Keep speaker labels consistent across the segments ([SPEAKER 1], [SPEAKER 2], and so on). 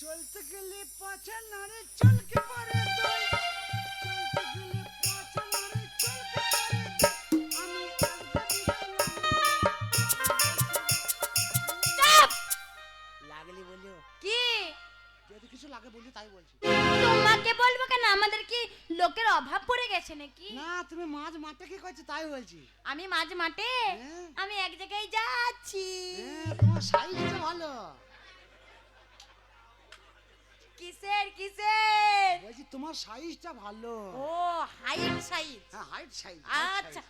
[SPEAKER 1] চলতে গেলে পাছে নারে চলকে পারে তুই, চলতে গেলে পাছে নারে চলকে পারে তুই, আমি
[SPEAKER 2] চুপ!
[SPEAKER 1] লাগলি বলিও
[SPEAKER 2] কি
[SPEAKER 1] যদি কিছু লাগে বলি তাই বলছি।
[SPEAKER 2] তোমাকে বলবো কেন? আমাদের কি লোকের অভাব পড়ে গেছে নাকি?
[SPEAKER 1] না তুমি মাঝ মাঠে কি করছো তাই বলছি।
[SPEAKER 2] আমি মাঝ মাঠে
[SPEAKER 1] হ্যাঁ।
[SPEAKER 2] আমি এক জায়গায় যাচ্ছি।
[SPEAKER 1] হ্যাঁ তোমার সাইজটা ভালো।
[SPEAKER 2] কিসের কিসের?
[SPEAKER 1] বলছি তোমার সাইজটা ভালো।
[SPEAKER 2] ও হাইট সাইজ।
[SPEAKER 1] হ্যাঁ হাইট সাইজ।
[SPEAKER 2] আচ্ছা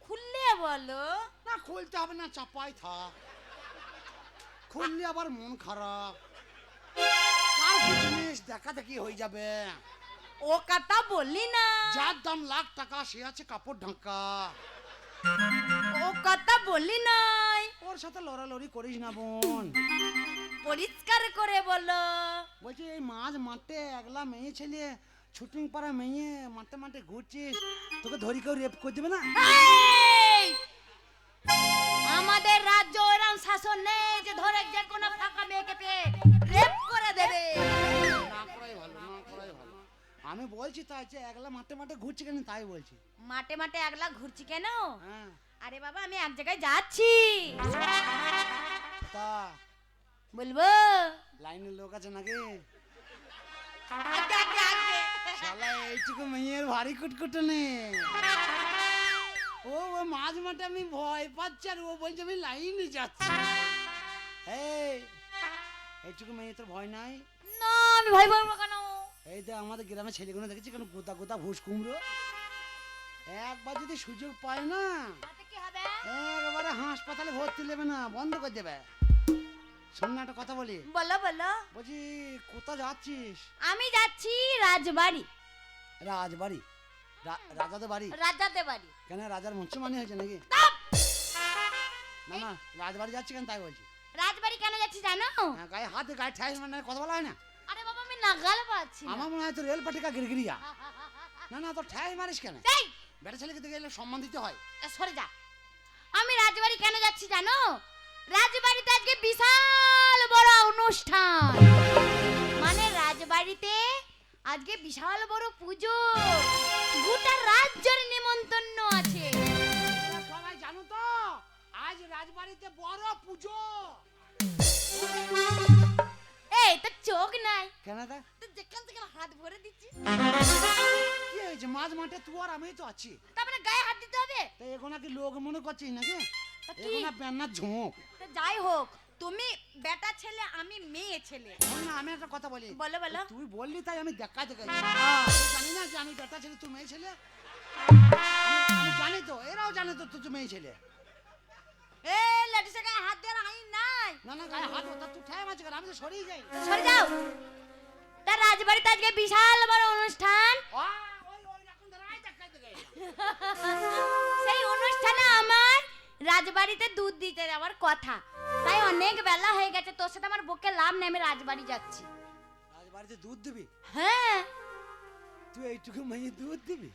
[SPEAKER 2] খুললে বলো।
[SPEAKER 1] না খুলতে হবে না, চাপাই থাক। খুললে আবার মন খারাপ, কার কি জিনিস দেখা দেখি হয়ে যাবে।
[SPEAKER 2] ও কথা বললি না,
[SPEAKER 1] যার দাম লাখ টাকা সে আছে কাপড় ঢাকা।
[SPEAKER 2] ও কথা বললি নাই।
[SPEAKER 1] ওর সাথে লড়ালড়ি করিস না বোন।
[SPEAKER 2] পরিষ্কার করে বলো।
[SPEAKER 1] বলছি এই মাঝ মাঠে একলা মেয়ে ছেলে শুটিং পাড়া মেয়ে মাঠে মাঠে ঘুরছিস, তোকে ধরি কেউ রেপ করে দেবে না?
[SPEAKER 2] এই! আমাদের রাজ্য এরকম শাসন নেই যে ধরে যে কোনো ফাঁকা মেয়েকে পেয়ে রেপ করে দেবে।
[SPEAKER 1] না করাই ভালো, না করাই ভালো। আমি বলছি তাই যে একলা মাঠে মাঠে ঘুরছি কেন তাই বলছি।
[SPEAKER 2] মাঠে মাঠে একলা ঘুরছি কেন?
[SPEAKER 1] হ্যাঁ
[SPEAKER 2] আরে বাবা আমি এক জায়গায় যাচ্ছি।
[SPEAKER 1] তা
[SPEAKER 2] বলবো?
[SPEAKER 1] লাইনের লোক আছে নাকি?
[SPEAKER 2] আগে আগে আগে।
[SPEAKER 1] শালা এইটুকু মেয়ের ভারী কুটকুটো নে। ও মাঝ মাঠে আমি ভয় পাচ্ছি আর ও বলছে আমি লাইনে যাচ্ছি। এই এইটুকু মেয়ে তোর ভয় নাই?
[SPEAKER 2] না আমি ভয় পাবো কেন?
[SPEAKER 1] এই তো আমাদের গ্রামে ছেলেগুলো দেখেছি কেন গোতা গোতা ঘুষ কুমড়ো। একবার যদি সুযোগ পায় না
[SPEAKER 2] তাতে কি হবে?
[SPEAKER 1] একবারে হাসপাতালে ভর্তি নেবে না, বন্ধ করে দেবে। শোন না একটা কথা বলি।
[SPEAKER 2] বলো বলো।
[SPEAKER 1] বলছি কোথা যাচ্ছিস?
[SPEAKER 2] আমি যাচ্ছি রাজবাড়ি।
[SPEAKER 1] রাজবাড়ি? রাজাদের বাড়ি?
[SPEAKER 2] রাজাদের বাড়ি।
[SPEAKER 1] কেন রাজার মুসলমানি হয়েছে নাকি?
[SPEAKER 2] তাপ!
[SPEAKER 1] না না রাজবাড়ি যাচ্ছি কেন তাই বলছি।
[SPEAKER 2] রাজবাড়ি কেন যাচ্ছি জানো?
[SPEAKER 1] হ্যাঁ, গায়ে হাত গায়ে ঠাই মানে কথা বলা হয় না।
[SPEAKER 2] আরে বাবা আমি নাগাল পাচ্ছি না।
[SPEAKER 1] আমার মনে হয় তো রেল পাটিকা গিরগিরিয়া। না না তো ঠাই মারিস কেন?
[SPEAKER 2] এই
[SPEAKER 1] বেটা ছেলেকে দেখে এলে সম্মান দিতে হয়।
[SPEAKER 2] সরে যা। আমি রাজবাড়ি কেন যাচ্ছি জানো? রাজবাড়িতে আজকে বিশাল বড় অনুষ্ঠান। মানে রাজবাড়িতে আজকে বিশাল বড় পুজো, গোটা রাজ্যের নিমন্ত্রণ আছে।
[SPEAKER 1] সবাই জানো তো আজ রাজবাড়িতে বড় পুজো।
[SPEAKER 2] এই তো চোখ নাই
[SPEAKER 1] কেন তা?
[SPEAKER 2] তো যেখান থেকে হাত ভরে দিচ্ছি।
[SPEAKER 1] কি হয়েছে? মাঝ মাঠে তুই আর আমি তো আছি।
[SPEAKER 2] তারপরে গায়ে হাত দিতে হবে?
[SPEAKER 1] তো এগুলো কি লোক মনে করছিস নাকি?
[SPEAKER 2] তা কি?
[SPEAKER 1] এগুলো প্যান্নার ঝোঁক।
[SPEAKER 2] তো যাই হোক, তুমি বেটা ছেলে আমি মেয়ে ছেলে।
[SPEAKER 1] শোন না আমি একটা কথা বলি।
[SPEAKER 2] বলো বলো।
[SPEAKER 1] তুই বললি তাই আমি দেখাতে গেছি। জানি না যে আমি বেটা ছেলে তুই মেয়ে ছেলে। আমি জানি তো, এরাও জানে তো তুই মেয়ে ছেলে।
[SPEAKER 2] এ লেডিসে গায়ে হাত দেওয়ার আইন নাই।
[SPEAKER 1] না না গায়ে হাত ওটা তুই ঠাই মারছিস কেন? আমি তো সরিয়ে যাই।
[SPEAKER 2] সরে যাও। তার রাজবাড়িতে আজকে বিশাল বড় অনুষ্ঠান।
[SPEAKER 1] ওই রকম ধরাই দেখাতে গেছি।
[SPEAKER 2] সেই অনুষ্ঠানে আমার রাজবাড়িতে দুধ দিতে যাওয়ার কথা, তাই অনেক বেলা হয়ে গেছে। তোর সাথে আমার বকে লাভ নেই, আমি রাজবাড়ি যাচ্ছি।
[SPEAKER 1] রাজবাড়িতে দুধ দিবি?
[SPEAKER 2] হ্যাঁ
[SPEAKER 1] তুই এইটুকু মেয়ে দুধ দিবি?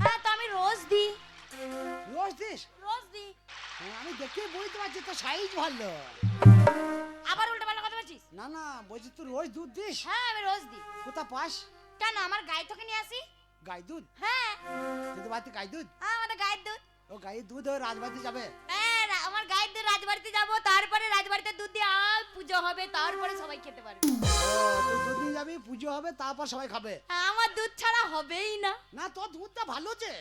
[SPEAKER 2] হ্যাঁ তো আমি রোজ দিই।
[SPEAKER 1] রোজ দিস?
[SPEAKER 2] রোজ দিই।
[SPEAKER 1] হ্যাঁ, আমি দেখে বুঝতে পারছি তো সাইজ ভালো।
[SPEAKER 2] আবার উল্টো পাল্টা কথা বলছিস?
[SPEAKER 1] না না বলছি তুই রোজ দুধ দিস?
[SPEAKER 2] হ্যাঁ আমি রোজ দিই।
[SPEAKER 1] কোথা পাস?
[SPEAKER 2] কেন আমার গায়ে থেকে নিয়ে আসি।
[SPEAKER 1] গাই দুধ?
[SPEAKER 2] হ্যাঁ
[SPEAKER 1] তোদের বাড়িতে গাই দুধ?
[SPEAKER 2] হ্যাঁ আমাদের গায়ের দুধ।
[SPEAKER 1] ও গায়ের দুধ ওই রাজবাড়িতে যাবে?
[SPEAKER 2] হ্যাঁ আমার গায়ের দুধ রাজবাড়িতে যাবো, তারপরে রাজবাড়িতে দুধ দিয়ে আর পুজো হবে, তারপরে সবাই খেতে পারবে।
[SPEAKER 1] ও তুই দুধ নিয়ে যাবি, পুজো হবে, তারপর সবাই খাবে?
[SPEAKER 2] হ্যাঁ, আমার দুধ ছাড়া হবেই না।
[SPEAKER 1] না তোর দুধটা ভালো যে।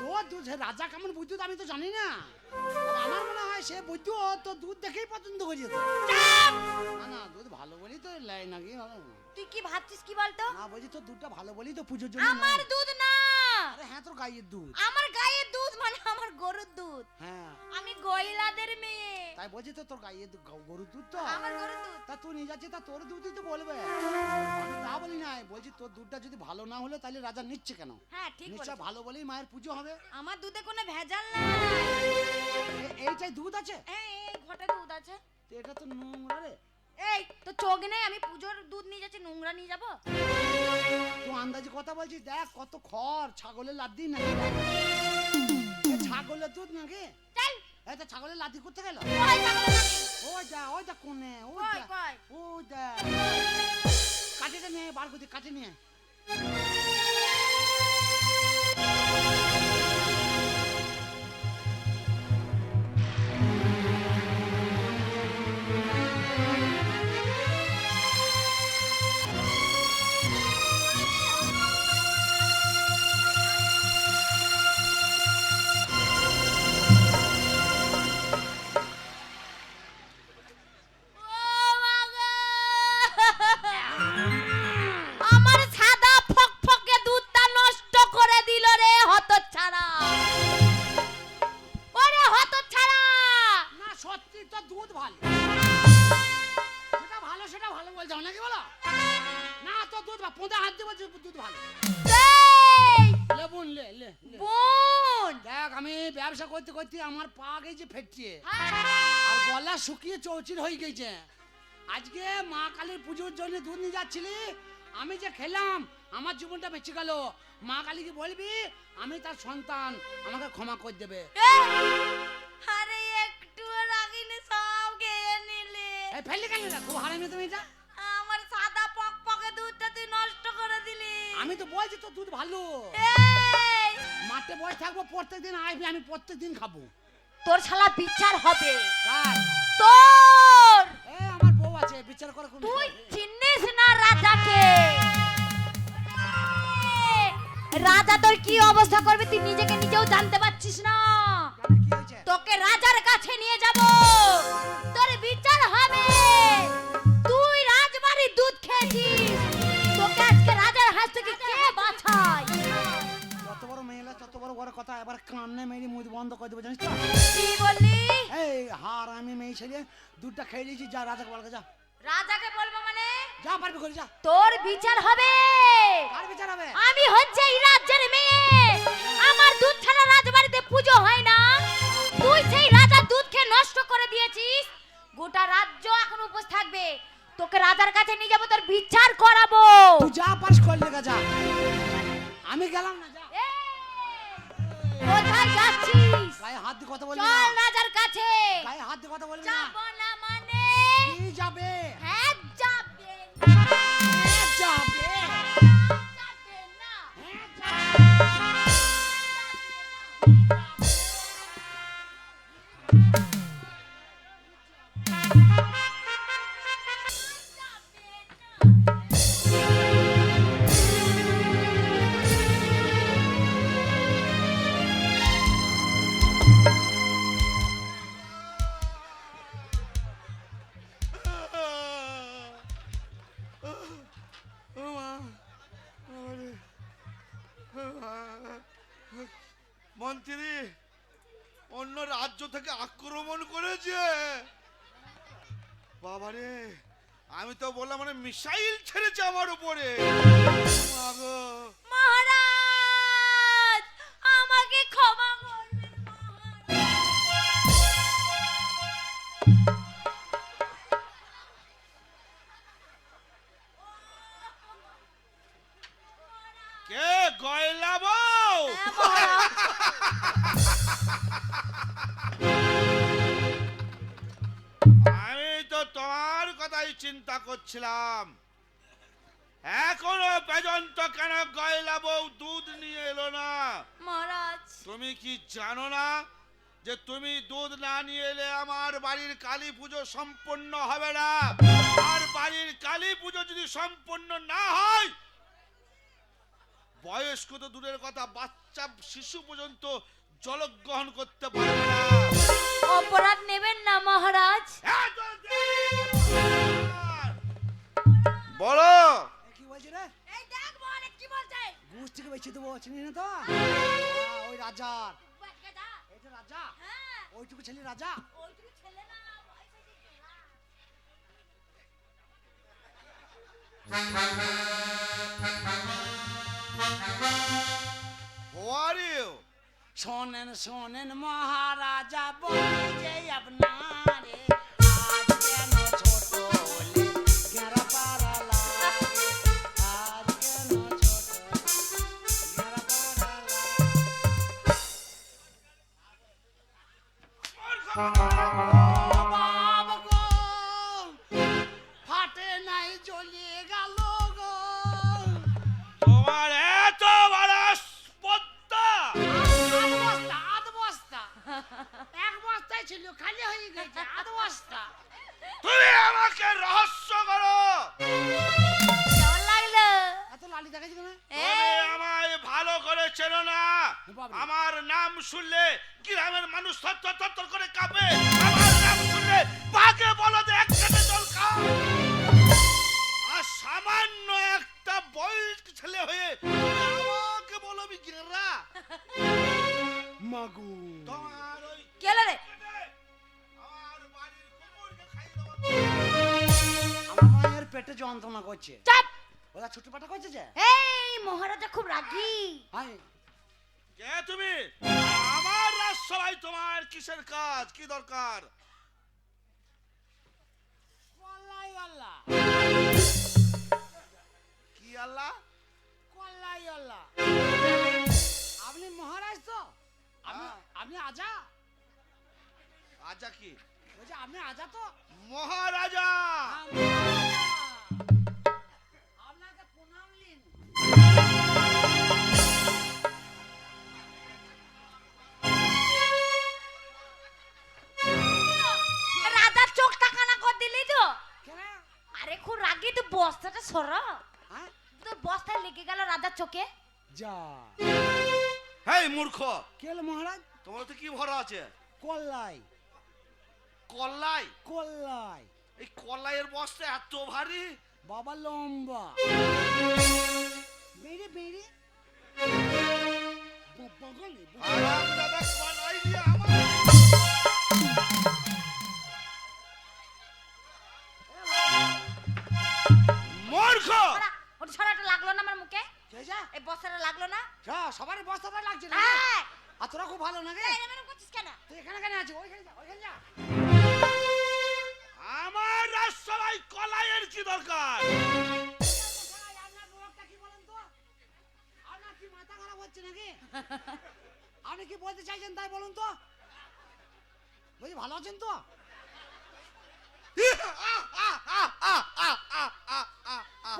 [SPEAKER 1] তোর দুধ রাজা কেমন বুঝতো আমি তো জানি না। তবে আমার মনে হয় সে বুঝতো তোর দুধ দেখেই পছন্দ করে যেত। না না দুধ ভালো বলি তো লাই নাকি?
[SPEAKER 2] তুই কি ভাবছিস কি বলতো?
[SPEAKER 1] না বলছি তোর দুধটা ভালো বলি তো পুজোর জন্য।
[SPEAKER 2] আমার দুধ না,
[SPEAKER 1] আরে হ্যাঁ তোর গায়ের দুধ।
[SPEAKER 2] আমার গায়ের দুধ মানে আমার গরুর দুধ।
[SPEAKER 1] হ্যাঁ
[SPEAKER 2] আমি গয়লাদের মেয়ে,
[SPEAKER 1] তাই বলছি তো তোর গায়ের গরুর দুধ তো।
[SPEAKER 2] আমার গরুর দুধ।
[SPEAKER 1] তা তুই নিয়ে যাচ্ছিস তা তোর দুধই তো বলবে। আমি তা বলি নাই, বলছি তোর দুধটা যদি ভালো না হলে তাহলে রাজা নিচ্ছে কেন?
[SPEAKER 2] হ্যাঁ ঠিক
[SPEAKER 1] নিশ্চয়
[SPEAKER 2] বলেছিস।
[SPEAKER 1] ভালো বলেই মায়ের পুজো হবে।
[SPEAKER 2] আমার দুধে কোনো ভেজাল নাই।
[SPEAKER 1] এইটাই দুধ আছে?
[SPEAKER 2] এই ঘটে দুধ আছে।
[SPEAKER 1] তো এটা তো নোংরা রে।
[SPEAKER 2] এই তো চোখ নেই, আমি পুজোর দুধ নিয়ে যাচ্ছি, নোংরা নিয়ে যাবো?
[SPEAKER 1] তুই আন্দাজে কথা বলছিস, দেখ কত খড়, ছাগলের লাদ্দি না? ছাগলের দুধ নাকি?
[SPEAKER 2] চল
[SPEAKER 1] এই তো ছাগলের লাদ্দি করতে গেল।
[SPEAKER 2] কই ছাগলের লাঠি?
[SPEAKER 1] ওইটা কোনে
[SPEAKER 2] কই কই?
[SPEAKER 1] ও কাটিটা নিয়ে বার করতে কাটি নিয়ে
[SPEAKER 2] আমার সাদা ফকফকে দুধটা নষ্ট করে দিল রে হতচ্ছাড়া। ওরে হতচ্ছাড়া,
[SPEAKER 1] না সত্যি তো দুধ ভালো, সেটা ভালো বলছো নাকি বলো? না তো দুধ পোঁদে হাত দিয়ে বলছি দুধ ভালো।
[SPEAKER 2] এই
[SPEAKER 1] লে বোন লে লে লে।
[SPEAKER 2] বোন,
[SPEAKER 1] দেখ আমি ব্যবসা করতে করতে আমার পা গেছে ফেটছে
[SPEAKER 2] হ্যাঁ,
[SPEAKER 1] আর গলা শুকিয়ে চৌচির হয়ে গেছে। আজকে মা কালীর পুজোর জন্য দুধ নিয়ে যাচ্ছিলি, আমি যে খেলাম আমার জীবনটা বেঁচে গেল। মা কালীকে বলবি আমি তার সন্তান, আমাকে ক্ষমা করে দেবে।
[SPEAKER 2] আরে একটু রাগিনি সব খেয়ে নিলে।
[SPEAKER 1] এই ফেললি কেন রে? খুব হারামি তুমি এটা।
[SPEAKER 2] আমার সাদা ফকফকে দুধটা তুই নষ্ট করে দিলি।
[SPEAKER 1] আমি তো বলছি তো দুধ ভালো।
[SPEAKER 2] এই
[SPEAKER 1] মাঠে বসে থাকবো প্রত্যেকদিন, আসবি আমি প্রত্যেকদিন খাবো।
[SPEAKER 2] তোর শালা বিচার হবে।
[SPEAKER 1] কার?
[SPEAKER 2] তোর,
[SPEAKER 1] আমার বউ আছে, বিচার করে কোন?
[SPEAKER 2] তুই চিনিস না রাজাকে। রাজা তোর কি অবস্থা করবে তুই নিজেকে নিজেও জানতে পারছিস না।
[SPEAKER 1] কেন, কি হয়েছে?
[SPEAKER 2] তোকে রাজার কাছে নিয়ে যাব, তোর বিচার হবে। তুই রাজবাড়ির দুধ খেয়েছিস, তোকে আজকে রাজার হাত থেকে কে বাঁচায়?
[SPEAKER 1] যত বড় মেয়েলা তত বড় বড় কথা, এবার কান্নে মেরে মুখ বন্ধ করে দেবো জানিস তো?
[SPEAKER 2] কি বললি?
[SPEAKER 1] এই হার আমি মেয়ে ছেলে দুধটা খেয়ে দিয়েছি, যা রাজাকে বলকে যা।
[SPEAKER 2] রাজাকে বলবো মানে?
[SPEAKER 1] যা পারবি করে যা।
[SPEAKER 2] তোর বিচার হবে।
[SPEAKER 1] কার বিচার হবে?
[SPEAKER 2] আমি হচ্ছে এই রাজ্যের মেয়ে, আমার দুধ ছাড়া রাজবাড়িতে পুজো হয় না। তুই সেই রাজার দুধ খেয়ে নষ্ট করে দিয়েছিস, গোটা রাজ্য এখন উপোস থাকবে। তোকে রাজার কাছে নিয়ে যাবো, তোর বিচার করাবো।
[SPEAKER 1] তুই যা পারিস করলে যা, আমি গেলাম না, যা।
[SPEAKER 2] এই, কোথায় যাচ্ছিস?
[SPEAKER 1] গায়ে হাত দিয়ে কথা বলবি না।
[SPEAKER 2] চল রাজার কাছে।
[SPEAKER 1] গায়ে হাত দিয়ে কথা বলবি না।
[SPEAKER 2] যাবো না মানে?
[SPEAKER 1] কি যাবে?
[SPEAKER 2] হ্যাঁ যাবে।
[SPEAKER 1] হ্যাঁ, যাবে।
[SPEAKER 2] যাবে না।
[SPEAKER 1] হ্যাঁ, যাবে।
[SPEAKER 3] মন্ত্রী অন্য রাজ্য থেকে আক্রমণ করেছে। বাবারে, আমি তো বললাম মানে মিসাইল ছেড়েছে আমার উপরে। মাগো,
[SPEAKER 2] মহারাজ, আমাকে ক্ষমা করবেন
[SPEAKER 3] কে গয়লা বউ?
[SPEAKER 2] মহারাজ।
[SPEAKER 3] আমি তো তোমার কথাই চিন্তা করছিলাম, এখনো পর্যন্ত কেন গয়লা বউ দুধ নিয়ে এলো না?
[SPEAKER 2] মহারাজ,
[SPEAKER 3] তুমি কি জানো না যে তুমি দুধ না নিয়ে এলে আমার বাড়ির কালী পুজো সম্পন্ন হবে না? আর বাড়ির কালী পুজো যদি সম্পন্ন না হয়, বয়স্ক তো দূরের কথা, বাচ্চা শিশু পর্যন্ত জলগ্রহণ করতে পারবে না।
[SPEAKER 2] অপরাধ নেবেন না মহারাজ।
[SPEAKER 3] বলো।
[SPEAKER 1] কি বলছি রে?
[SPEAKER 2] এই দেখ বল কি বলছে।
[SPEAKER 1] ঘুষ থেকে বেশি দেবো, চিনি না তো? ওই রাজার, এই তো রাজা,
[SPEAKER 2] হ্যাঁ,
[SPEAKER 1] ওইটুকু ছেলে রাজা।
[SPEAKER 2] ওইটুকু ছেলে না, বয়স হয়েছে
[SPEAKER 3] Who are you?
[SPEAKER 1] শোনেন শোনেন মহারাজা, বলি যে আপনারে আজ কেন ছোট হলে গেরা পারা লাগে, আজ কেন ছোট গেরা পারা লাগে। ও বাবা গো, ফাটে নাই চলে গেল গো।
[SPEAKER 3] তোমার এত বড় স্পর্ধা!
[SPEAKER 1] আধ বস্তা এক বস্তায় ছিল, খালি হয়ে গেছে আধ বস্তা।
[SPEAKER 3] তুমি আমাকে রহস্য করো।
[SPEAKER 2] কেমন লাগলো?
[SPEAKER 1] এত লালি দেখাচ্ছি কেন?
[SPEAKER 3] তুমি আমায় ভালো করে চেনো না।
[SPEAKER 1] বাবা।
[SPEAKER 3] আমার নাম শুনলে গ্রামের মানুষ থরথর করে কাঁপে। আমার নাম শুনলে বাঘে বলদে একসাথে জল খায়। আর সামান্য একটা বয়স্ক ছেলে হয়ে আমাকে বলো আমি গেরা।
[SPEAKER 1] মাগু
[SPEAKER 3] তোমার ওই
[SPEAKER 2] কি হলো রে?
[SPEAKER 3] আমার বাড়ির কুকুরকে খাইয়ে দেবো।
[SPEAKER 1] আমার মায়ের পেটে যন্ত্রণা করছে।
[SPEAKER 2] চাপ!
[SPEAKER 1] ওরা ছোট পাটা করছে যে।
[SPEAKER 2] এই মহারাজা খুব রাগী।
[SPEAKER 1] হাই
[SPEAKER 3] কে তুমি? আমার রাজসভায় তোমার কিসের কাজ, কি দরকার?
[SPEAKER 1] কল্লাই আল্লাহ,
[SPEAKER 3] কি আল্লাহ?
[SPEAKER 1] কল্লাই আল্লাহ। আপনি মহারাজ তো? আপনি আজা?
[SPEAKER 3] আজা কি?
[SPEAKER 1] বলছি আপনি আজা তো?
[SPEAKER 3] মহারাজা।
[SPEAKER 1] আপনাকে প্রণাম নিন।
[SPEAKER 2] রাজার চোখটা কানা করে দিলি তো?
[SPEAKER 1] কেন?
[SPEAKER 2] আরে খুব রাগী, তুই বস্তাটা সরা।
[SPEAKER 1] হ্যাঁ?
[SPEAKER 2] তোর বস্তায় লেগে গেল রাজার চোখে।
[SPEAKER 1] যা।
[SPEAKER 3] হেই মূর্খ,
[SPEAKER 1] কে হলো মহারাজ?
[SPEAKER 3] তোমার তো কি ভরা আছে?
[SPEAKER 1] কল্লাই,
[SPEAKER 3] কল্লাই?
[SPEAKER 1] কল্লাই।
[SPEAKER 3] এই কল্লাইয়ের বস্তা এত ভারী?
[SPEAKER 1] বাবা লম্বা। বেড়ে বেড়ে। বগলে
[SPEAKER 3] আরাম দাদা কল্লাই দিয়ে আমার মূর্খ।
[SPEAKER 2] ওটা ছড়াটা লাগলো না আমার মুখে?
[SPEAKER 1] যা।
[SPEAKER 2] এই বস্তাটা লাগলো না?
[SPEAKER 1] যা, সবারই বস্তাটা লাগছে না।
[SPEAKER 2] হ্যাঁ।
[SPEAKER 1] আর তোরা খুব ভালো নাকি?
[SPEAKER 2] এই এরকম করছিস কেন?
[SPEAKER 1] তুই এখানে কেন আছিস? ওইখানে যা, ওইখানে যা।
[SPEAKER 3] আমার রাজসভায় কলাইয়ের কি দরকার?
[SPEAKER 1] আপনার মুখটা কি বলেন তো? আপনার কি মাথা খারাপ হচ্ছে নাকি? আপনি কি বলতে চাইছেন তাই বলুন তো? বলছি ভালো আছেন তো?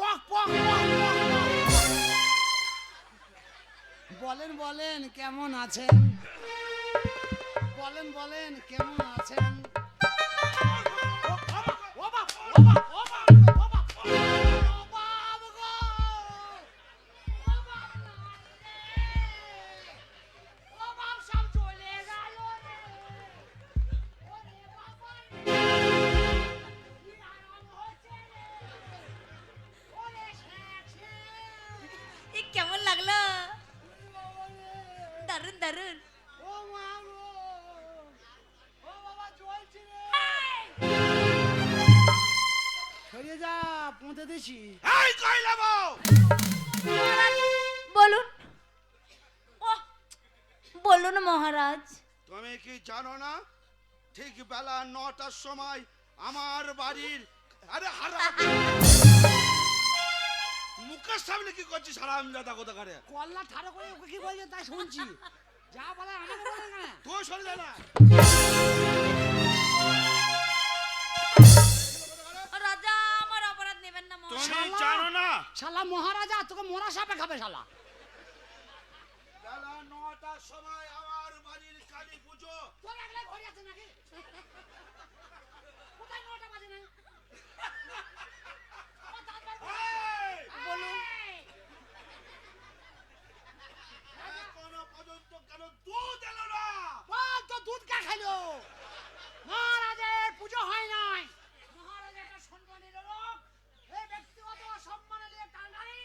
[SPEAKER 1] পক, পক, পক, পক, পক। বলেন বলেন কেমন আছেন? বলেন বলেন কেমন আছেন? ও বাবা, ও বাবা, ও বাবা, ও বাবা, ও বাবা, ও বাবা গো! ও বাবা না রে! ও বাবা সব চলে গেল রে! ওরে বাবা রে! কি আরাম হচ্ছে রে! ওরে শেখ শেখ!
[SPEAKER 2] এই কেমন লাগলো?
[SPEAKER 1] বাবা রে!
[SPEAKER 2] দারুন দারুন।
[SPEAKER 1] ও মা গো! ও বাবা চলছে রে! সরিয়ে যা, পৌঁছে দিছি।
[SPEAKER 3] এই কইলা বউ,
[SPEAKER 2] বলুন। ও বলুন মহারাজ।
[SPEAKER 3] তুমি কি জানো না ঠিক বেলা 9টার সময় আমার বাড়ির আরে হারাম মুখের সামনে কি করছিস হারামজাদা কোথাকারে?
[SPEAKER 1] কল্লা ঠাড়ো করে ওকে কি বলছে তাই শুনছি। যা বলে আমাকে বলে না।
[SPEAKER 3] তুই সরে যা না।
[SPEAKER 2] রাজা আমার অপরাধ নেবেন না মহারাজ।
[SPEAKER 3] তুমি
[SPEAKER 1] শালা।
[SPEAKER 3] জানো না
[SPEAKER 1] শালা মহারাজা তোকে মোরা সাপে খাবে শালা।
[SPEAKER 3] বেলা 9টার সময় আমার বাড়ির কালী পুজো।
[SPEAKER 1] তোর একলা ঘরে আছে নাকি? কোথায় 9টা বাজে না?
[SPEAKER 3] এই,
[SPEAKER 1] বলুন।
[SPEAKER 3] এখনো পর্যন্ত কেন দুধ এলো না?
[SPEAKER 1] বল তো দুধ কে খাইলো? মহারাজের পুজো হয় নাই। মহারাজের একটা সম্মানের লোক। এই ব্যক্তিগত সম্মানে দিয়ে টানটানি।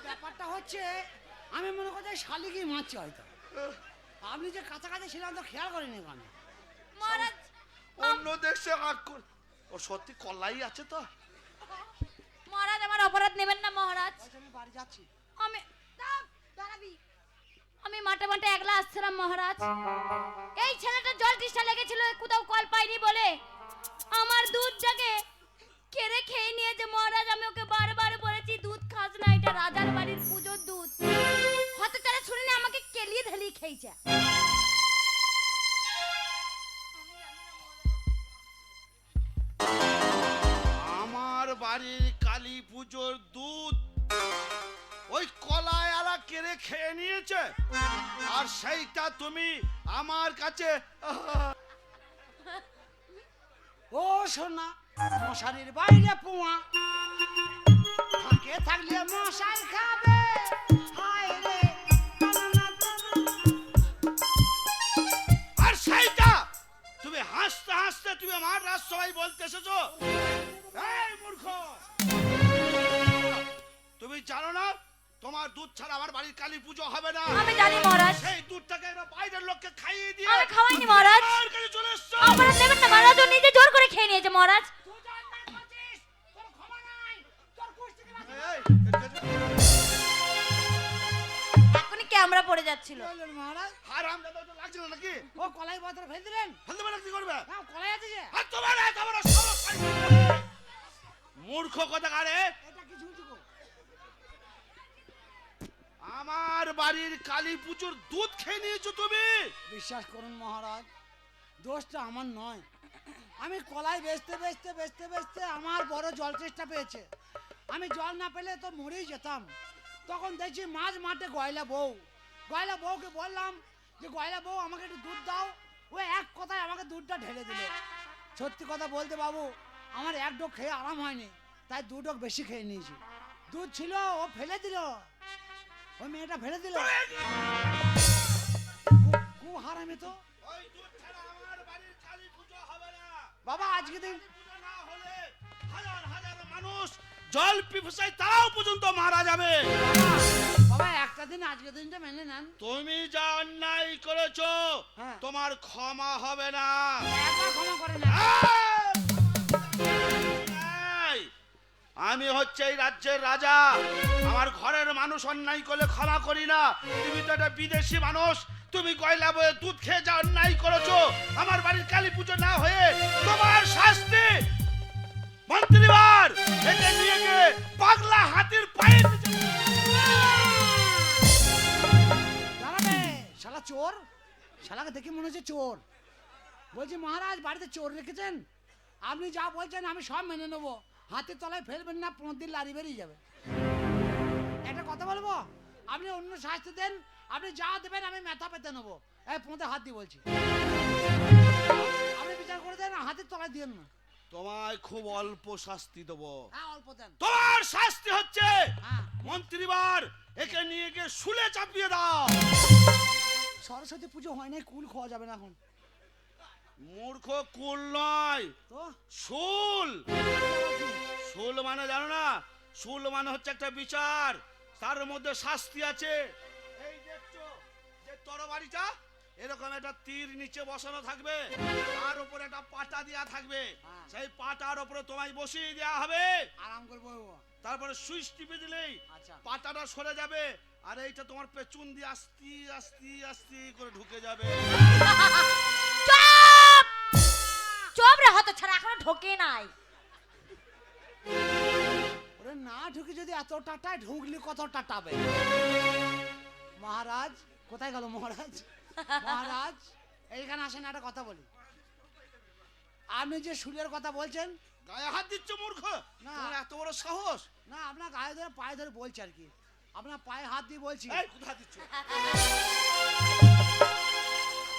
[SPEAKER 1] ব্যাপারটা হচ্ছে আমি মনে করছি শালিকি মারছি হয়তো। আপনি যে কাছাকাছি ছিলাম তো খেয়াল করিনি কেন?
[SPEAKER 2] মহারাজ
[SPEAKER 3] অন্য দেশে আক্রমণ ও সত্যি কল্লাই আছে তো?
[SPEAKER 2] মহারাজ আমার অপরাধ নেবেন না মহারাজ।
[SPEAKER 1] আমি বাড়ি যাচ্ছি।
[SPEAKER 2] আমি দাঁড়াবি। আমি মাঠে মাঠে একলা আসছিলাম মহারাজ। এই ছেলেটা জল তৃষ্ণা লেগেছিল, কোথাও কল পাইনি বলে আমার দুধটাকে কেড়ে খেয়ে নিয়েছে মহারাজ। আমি ওকে বারবার বলেছি দুধ খাস না, এটা রাজার বাড়ির পুজো পুজোর দুধ হতে তারা শুনে আমাকে কেলিয়ে ঢেলিয়ে খেয়েছে।
[SPEAKER 3] আমার বাড়ির কালী পুজোর দুধ ওই কলায় আলা কেড়ে খেয়ে নিয়েছে, আর সেইটা তুমি আমার কাছে
[SPEAKER 1] ও সোনা, মশারির বাইরে পোয়া, ফাঁকে থাকলে মশাই খাবে। হায় রে,
[SPEAKER 3] আর সেইটা তুমি হাসতে হাসতে তুমি আমার রাজসভায় বলতে এসেছো। এই মূর্খ, তুমি জানো না তোমার দুধ ছাড়া আমার বাড়ির কালী পুজো হবে না?
[SPEAKER 2] আমি জানি মহারাজ।
[SPEAKER 3] সেই দুধটাকে এরা বাইরের লোককে খাইয়ে দিয়ে
[SPEAKER 2] আমি খাওয়াইনি মহারাজ।
[SPEAKER 3] আমার কাছে চলে এসছো।
[SPEAKER 2] আপনারা নেবেন না মহারাজ, ও নিজে জোর করে খেয়ে নিয়েছে মহারাজ।
[SPEAKER 1] তুই যা অন্যায় করছিস, তোর ক্ষমা নাই, তোর কুস্তি কি বাঁচবে?
[SPEAKER 3] এই,
[SPEAKER 2] এখনই ক্যামেরা পড়ে যাচ্ছিল।
[SPEAKER 1] কি বললেন মহারাজ?
[SPEAKER 3] হারাম দাদা তো লাগছিল নাকি?
[SPEAKER 1] ও কলাই পাত্র ফেল দিলেন?
[SPEAKER 3] ফেলতে পারে কি করবে?
[SPEAKER 1] হ্যাঁ, কলাই আছে যে।
[SPEAKER 3] আর তোমার এত বড় সাহস পাইছো? মূর্খ কথাকারে,
[SPEAKER 1] এটা কি ঝুলছি গো?
[SPEAKER 3] আমার বাড়ির কালী পুজোর দুধ খেয়ে নিয়েছো তুমি।
[SPEAKER 1] বিশ্বাস করুন মহারাজ, দোষটা আমার নয়। আমি কলাই বেচতে বেচতে বেচতে বেচতে আমার বড় জল চেষ্টা পেয়েছে। আমি জল না পেলে তো মরেই যেতাম। তখন দেখছি মাঝ মাঠে গয়লা বউ। গয়লা বউকে বললাম যে গয়লা বউ আমাকে একটু দুধ দাও। ও এক কথায় আমাকে দুধটা ঢেলে দিল। সত্যি কথা বলতে বাবু, আমার এক ডোক খেয়ে আরাম হয়নি, তাই দু ডোক বেশি খেয়ে নিয়েছি। দুধ ছিল, ও ফেলে দিল, ওই মেয়েটা ফেলে দিল। কু হারামি তো
[SPEAKER 3] ওই দুধ ছাড়া আমার বাড়ির কালী পুজো হবে না।
[SPEAKER 1] বাবা। আজকে দিন
[SPEAKER 3] পুজো না হলে হাজার হাজার মানুষ জল পিপাসায় তাও পর্যন্ত মারা যাবে।
[SPEAKER 1] বাবা একটা দিন আজকে দিনটা মেনে নেন।
[SPEAKER 3] তুমি যা অন্যায় করেছো
[SPEAKER 1] হ্যাঁ।
[SPEAKER 3] তোমার ক্ষমা হবে না।
[SPEAKER 1] একবার ক্ষমা করে নেন।
[SPEAKER 3] এই, আমি হচ্ছে এই রাজ্যের রাজা, আমার ঘরের মানুষ অন্যায় করলে ক্ষমা করি না। তুমি তো একটা বিদেশি মানুষ, তুমি গয়লা বয়ে দুধ খেয়ে যা অন্যায় করেছো আমার বাড়ির কালী পুজো না হয়ে তোমার শাস্তি মন্ত্রীবার একে নিয়ে গিয়ে পাগলা হাতির পায়ে নিচে।
[SPEAKER 1] দাঁড়াবে শালা চোর, শালাকে দেখে মনে হচ্ছে চোর। বলছি মহারাজ বাড়িতে চোর রেখেছেন? আপনি যা বলছেন আমি সব মেনে নেবো। হাতের তলায় ফেলবেন না, 15 দিন লারি বেরিয়ে যাবে। একটা কথা বলবো, আপনি অন্য শাস্তি দেন, আপনি যা দেবেন আমি মাথা পেতে নেবো। এই 15 হাত দিয়ে বলছি, আপনি বিচার করে দেন, হাতের তলায় দিয়েন না।
[SPEAKER 3] তোমায় খুব অল্প শাস্তি দেবো।
[SPEAKER 1] হ্যাঁ, অল্প দেন।
[SPEAKER 3] তোমার শাস্তি হচ্ছে
[SPEAKER 1] হ্যাঁ,
[SPEAKER 3] মন্ত্রীবার একে নিয়ে গিয়ে শুলে চাপিয়ে দাও।
[SPEAKER 1] সরস্বতী পুজো হয় নাই, কুল খাওয়া যাবে না এখন
[SPEAKER 3] মূর্খ, কুল নয়
[SPEAKER 1] তো।
[SPEAKER 3] শুল। শুল মানে জানো না? শুল মানে হচ্ছে একটা বিচার, তার মধ্যে শাস্তি আছে। এই দেখছো যে তরবারিটা, এরকম একটা তীর নিচে বসানো থাকবে, তার উপরে একটা পাটা দেওয়া থাকবে।
[SPEAKER 1] হ্যাঁ।
[SPEAKER 3] সেই পাটার উপরে তোমায় বসিয়ে দেওয়া হবে।
[SPEAKER 1] আরাম করবো।
[SPEAKER 3] তারপরে সুইচ টিপে দিলেই
[SPEAKER 1] আচ্ছা,
[SPEAKER 3] পাটাটা সরে যাবে, আর এইটা তোমার পেছন দিয়ে আস্তে আস্তে আস্তে করে ঢুকে যাবে।
[SPEAKER 2] চুপ চুপ রে হতো ছাড়া, এখনো ঢোকে নাই।
[SPEAKER 1] ওরে না ঢুকে যদি এত টাটায় ঢুকলি কত টাটাবে? মহারাজ কোথায় গেল মহারাজ? মহারাজ এইখানে আসেন, একটা কথা বলি। আপনি যে শুলের কথা বলছেন,
[SPEAKER 3] গায়ে হাত দিচ্ছ মূর্খ,
[SPEAKER 1] না।
[SPEAKER 3] তোমার এত বড় সাহস?
[SPEAKER 1] না আপনার গায়ে ধরে পায়ে ধরে বলছি আর কি, আপনার পায়ে হাত দিয়ে বলছি।
[SPEAKER 3] এই কোথায় দিচ্ছ?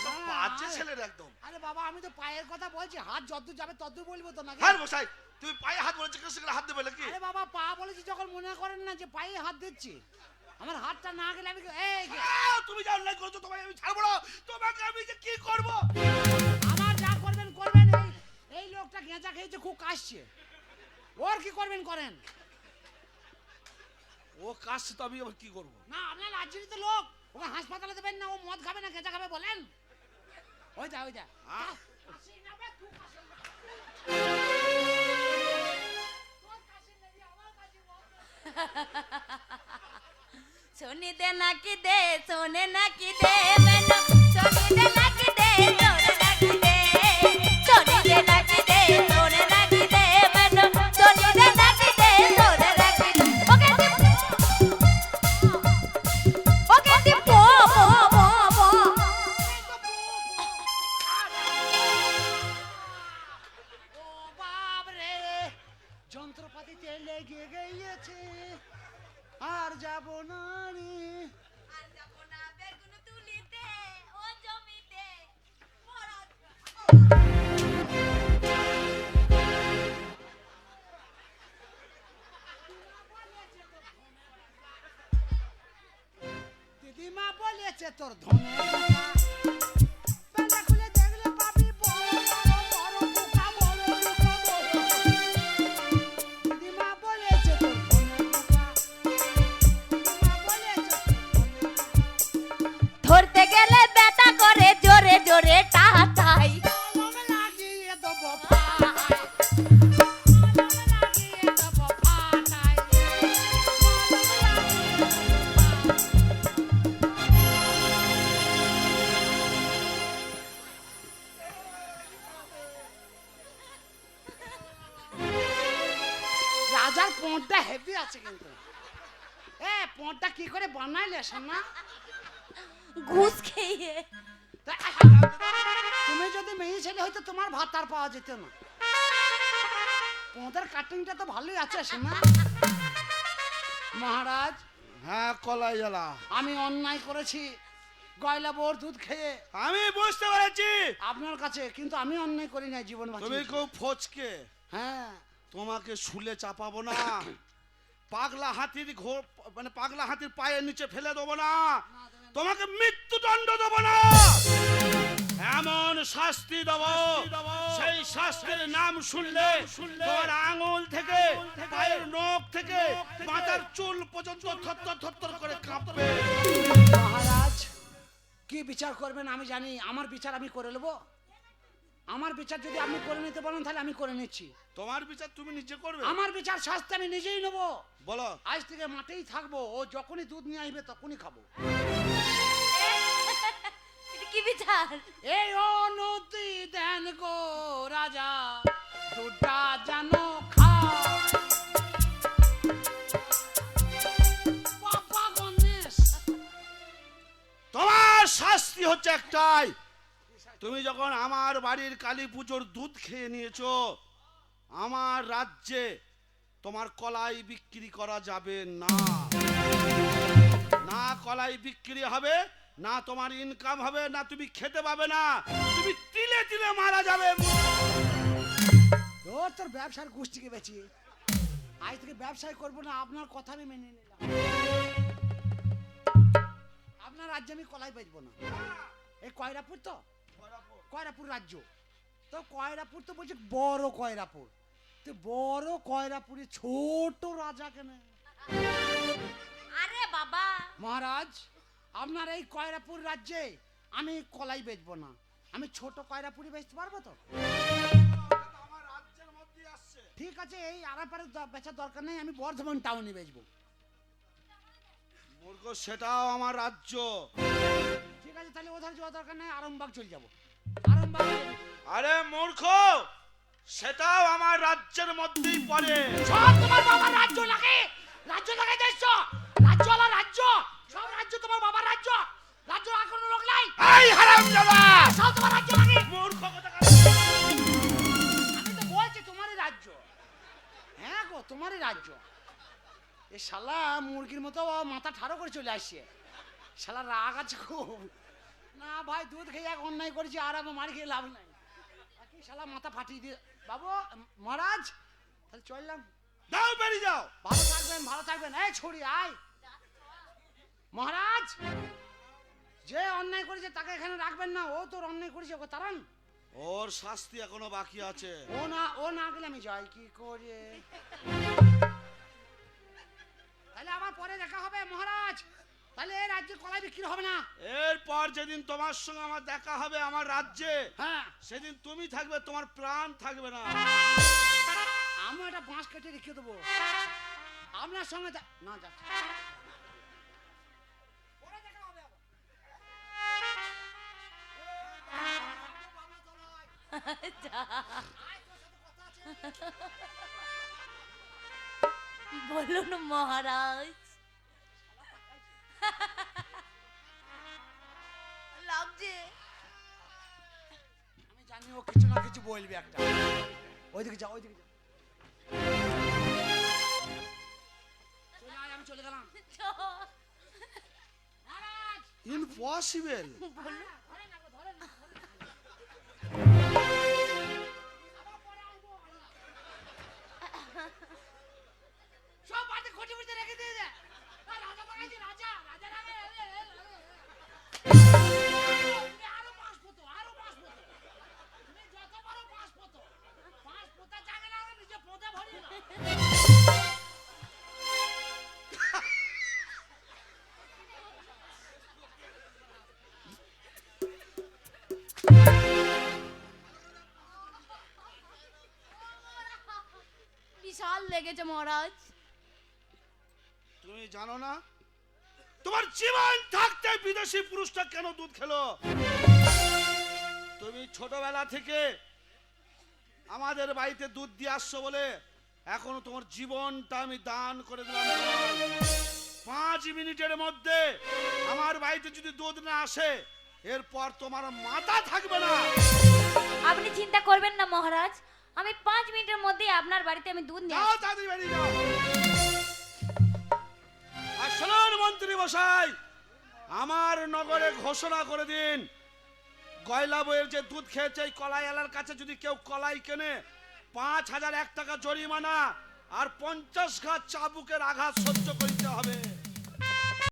[SPEAKER 1] না,
[SPEAKER 3] বাজে
[SPEAKER 1] আরে-
[SPEAKER 3] ছেলের একদম।
[SPEAKER 1] আরে বাবা আমি তো পায়ের কথা বলছি, হাত যতদূর যাবে ততদূর বলবো তো নাকি?
[SPEAKER 3] হ্যাঁ মশাই, তুমি পায়ে হাত বলেছো সেখানে হাত দেবে নাকি?
[SPEAKER 1] আরে বাবা পা বলেছি যখন মনে করেন না যে পায়ে হাত দিচ্ছি, আমার হাতটা না গেলে আমি
[SPEAKER 3] তুমি যা অন্যায় করছো তোমায় আমি ছাড়বো না। তোমাকে আমি যে কি করব?
[SPEAKER 1] আমার যা করবেন করবেন। এই লোকটা গেঁজা খেয়েছে, খুব কাশছে, ওর কি করবেন করেন।
[SPEAKER 3] ও কাশছে তো আমি আবার কি করব?
[SPEAKER 1] না আপনার রাজ্যেরই তো লোক, ওকে হাসপাতালে দেবেন না, ও মদ খাবে না গেঁজা খাবে বলেন। ওই যা ওই যা।
[SPEAKER 3] হ্যাঁ?
[SPEAKER 1] কাশি নেবে, তুই কাশি নেবে। তোর কাশি নেবি, আমার কাশি বল।
[SPEAKER 2] सोनी दे ना की दे, सोने ना की दे मैंने, सोनी दे ना की दे, सोने ना की दे, सोनी दे ना की दे, सोने ना की दे मैंने, सोनी दे ना की दे, सोने ना की दे। ओके
[SPEAKER 1] যাব না রে।
[SPEAKER 2] আর যাব না বেগুন তুলিতে ও জমিতে
[SPEAKER 1] দিদিমা বলেছে তোর ধনে পোকা, পেঁদা খুলে দেখলে পাবি বড় বড় পোকা, বড় পোকা বড়। দিদিমা বলেছে তোর ধনে পোকা, দিদিমা বলেছে তোর ধনে পোকা।
[SPEAKER 2] ধরতে গেলে ব্যথা করে জোরে জোরে টাটাই
[SPEAKER 1] কলম লাগিয়ে দেবো ফাটায়, কলম লাগিয়ে দেবো ফাটায়, কলম লাগিয়ে দেবো ফাটায়। রাজার পোঁটটা হেভি আছে কিন্তু। পোঁটটা কি করে বানাইলে সোনা?
[SPEAKER 2] ঘুষ খেয়ে
[SPEAKER 1] তুমি যদি মেয়ে ছেলে হয়তো তোমার ভাত আর পাওয়া যেত না। পোঁতের কাটিংটা তো ভালোই আছে সোনা। মহারাজ,
[SPEAKER 3] হ্যাঁ কলাই জ্বালা।
[SPEAKER 1] আমি অন্যায় করেছি গয়লা বোর দুধ খেয়ে
[SPEAKER 3] আমি বুঝতে পেরেছি
[SPEAKER 1] আপনার কাছে, কিন্তু আমি অন্যায় করি না, জীবন
[SPEAKER 3] তুমি
[SPEAKER 1] বাঁচিয়েছি।
[SPEAKER 3] খুব ফচকে।
[SPEAKER 1] হ্যাঁ,
[SPEAKER 3] তোমাকে শুলে চাপাবো না, পাগলা হাতির ঘোর মানে পাগলা হাতির পায়ের নিচে ফেলে দেবো না, তোমাকে মৃত্যুদণ্ড দেবো না, এমন শাস্তি দেবো সেই শাস্তির নাম শুনলে তোমার আঙুল থেকে পায়ের নখ থেকে মাথার চুল পর্যন্ত থরথর থরথর করে কাঁপবে।
[SPEAKER 1] মহারাজ কি বিচার করবেন আমি জানি, আমার বিচার আমি করে নেবো। আমার বিচার যদি আপনি করে নিতে পারেন তাহলে আমি করে নিচ্ছি।
[SPEAKER 3] তোমার বিচার তুমি নিজে করবে?
[SPEAKER 1] আমার বিচার শাস্তি আমি নিজেই নেবো।
[SPEAKER 3] বলো।
[SPEAKER 1] আজ থেকে মাঠেই থাকবো, ও যখনই দুধ নিয়ে আসবে তখনই খাবো।
[SPEAKER 2] এটা কি বিচার?
[SPEAKER 1] এই অনুমতি দেন গো রাজা, দুধটা জানো খায়। বাবা গণেশ,
[SPEAKER 3] তোমার শাস্তি হচ্ছে একটাই, তুমি যখন আমার বাড়ির কালী পুজোর দুধ খেয়ে নিয়েছো, আমার রাজ্যে তোমার কলাই বিক্রি করা যাবে না। না কলাই বিক্রি হবে, না তোমার ইনকাম হবে, না তুমি খেতে পাবে না, তুমি তিলে তিলে মারা যাবে।
[SPEAKER 1] তোর ব্যবসার গোষ্ঠীকে বেঁচে আজ থেকে ব্যবসায় করবো না, আপনার কথা আমি মেনে নিলাম। আপনার রাজ্যে আমি কলাই বেচবো না। এই কয়রাপুর তো, কয়রাপুর রাজ্য তো, কয়রাপুর তো বলছে বড় কয়রাপুর, তো বড় কয়রাপুরে ছোট রাজা কেন?
[SPEAKER 2] আরে বাবা
[SPEAKER 1] মহারাজ, আপনার এই কয়রাপুর রাজ্যে আমি কলাই বেচবো না, আমি ছোট কয়রাপুরি বেচতে পারবো তো?
[SPEAKER 3] আমার রাজ্যের মধ্যে আসছে।
[SPEAKER 1] ঠিক আছে, এই আড়াপাড়ে বেচার দরকার নেই, আমি বর্ধমান টাউনে বেচবো।
[SPEAKER 3] মূর্খ, সেটাও আমার রাজ্য।
[SPEAKER 1] ঠিক আছে, তাহলে ওধার যাওয়া দরকার নেই, আরামবাগ চলে যাবো। আরামবাগ।
[SPEAKER 3] আরে মূর্খ, সেটাও আমার রাজ্যের মধ্যেই পড়ে।
[SPEAKER 1] সব তোমার বাবার রাজ্য লাগে, রাজ্য লাগাই দিয়েছো, রাজ্য হলো রাজ্য, সব রাজ্য তোমার বাবার রাজ্য, রাজ্য আর কোনো লোক নাই।
[SPEAKER 3] এই হারামজাদা,
[SPEAKER 1] সব তোমার রাজ্য লাগে।
[SPEAKER 3] মূর্খ কোথাকার।
[SPEAKER 1] আমি তো বলছি তোমারই রাজ্য। হ্যাঁ গো, তোমারই রাজ্য। এ শালা মুরগির মতো মাথা ঠাড়ো করে চলে আসছে, শালা রাগ আছে খুব। না ভাই, দুধ খেয়ে এক অন্যায় করেছি, আর আমি মার খেয়ে লাভ নাই। কি শালা মাথা ফাটিয়ে দিয়ে। বাবু, মহারাজ তাহলে চললাম।
[SPEAKER 3] দাও, বেরিয়ে যাও।
[SPEAKER 1] ভালো থাকবেন, ভালো থাকবেন। এই ছড়ি আয়। মহারাজ, যে অন্যায় করেছে তাকে এখানে রাখবেন না, ও তোর অন্যায় করেছে, ওকে তাড়ান।
[SPEAKER 3] ওর শাস্তি এখনো বাকি আছে।
[SPEAKER 1] ও না গেলে আমি যাই কি করে? তাহলে আবার পরে দেখা হবে মহারাজ। তাহলে এই রাজ্যে কলাই বিক্রি হবে না।
[SPEAKER 3] এরপর যেদিন তোমার সঙ্গে আমার দেখা হবে আমার রাজ্যে,
[SPEAKER 1] হ্যাঁ,
[SPEAKER 3] সেদিন তুমি থাকবে, তোমার প্রাণ থাকবে না।
[SPEAKER 1] আমি একটা বাঁশ কেটে রেখে দেবো আপনার সঙ্গে। না যাচ্ছে, পরে দেখা হবে আবার।
[SPEAKER 2] বলুন মহারাজ। লাগছে।
[SPEAKER 1] আমি জানি ও কিছু না কিছু বলবে একটা। ওইদিকে যাও, ওইদিকে যাও। চলে আয়, আমি চলে গেলাম। মহারাজ
[SPEAKER 3] ইম্পসিবল।
[SPEAKER 1] ধরে না গো, ধরে না। আবার পরে আসবো। সব বাড়িতে খুঁটি খুঁটি রেখে দিয়ে দে। রাজা বানাইছি, রাজা রাজা রাগে তুমি আরো পাঁচ পোতো, আরো পাঁচ পোতো। তুমি যত পারো পাঁচ পোতো। পাঁচ পোতা জাগে না, নিজে পোতে ভরি না।
[SPEAKER 2] বিশাল লেগেছে মহারাজ।
[SPEAKER 3] তুমি জানো না তোমার জীবন থাকতে বিদেশি পুরুষটা কেন দুধ খেলো? তুমি ছোটবেলা থেকে আমাদের বাড়িতে দুধ দিয়ে আসছো বলে এখনো তোমার জীবনটা আমি দান করে দিলাম। 5 মিনিটের মধ্যে আমার বাড়িতে যদি দুধ না আসে এরপর তোমার মাথা থাকবে না।
[SPEAKER 2] আপনি চিন্তা করবেন না মহারাজ, আমি 5 মিনিটের মধ্যে আপনার বাড়িতে আমি দুধ নিয়ে
[SPEAKER 3] যাও
[SPEAKER 2] আসবো।
[SPEAKER 3] তাড়াতাড়ি বেরিয়ে যাও। আর শুনুন মন্ত্রী মশাই, আমার নগরে ঘোষণা করে দিন গয়লা বইয়ের যে দুধ খেয়েছে এই কলাই আলার কাছে যদি কেউ কলাই কেনে 5001 টাকা জরিমানা আর 50 ঘা চাবুকের আঘাত সহ্য করতে হবে।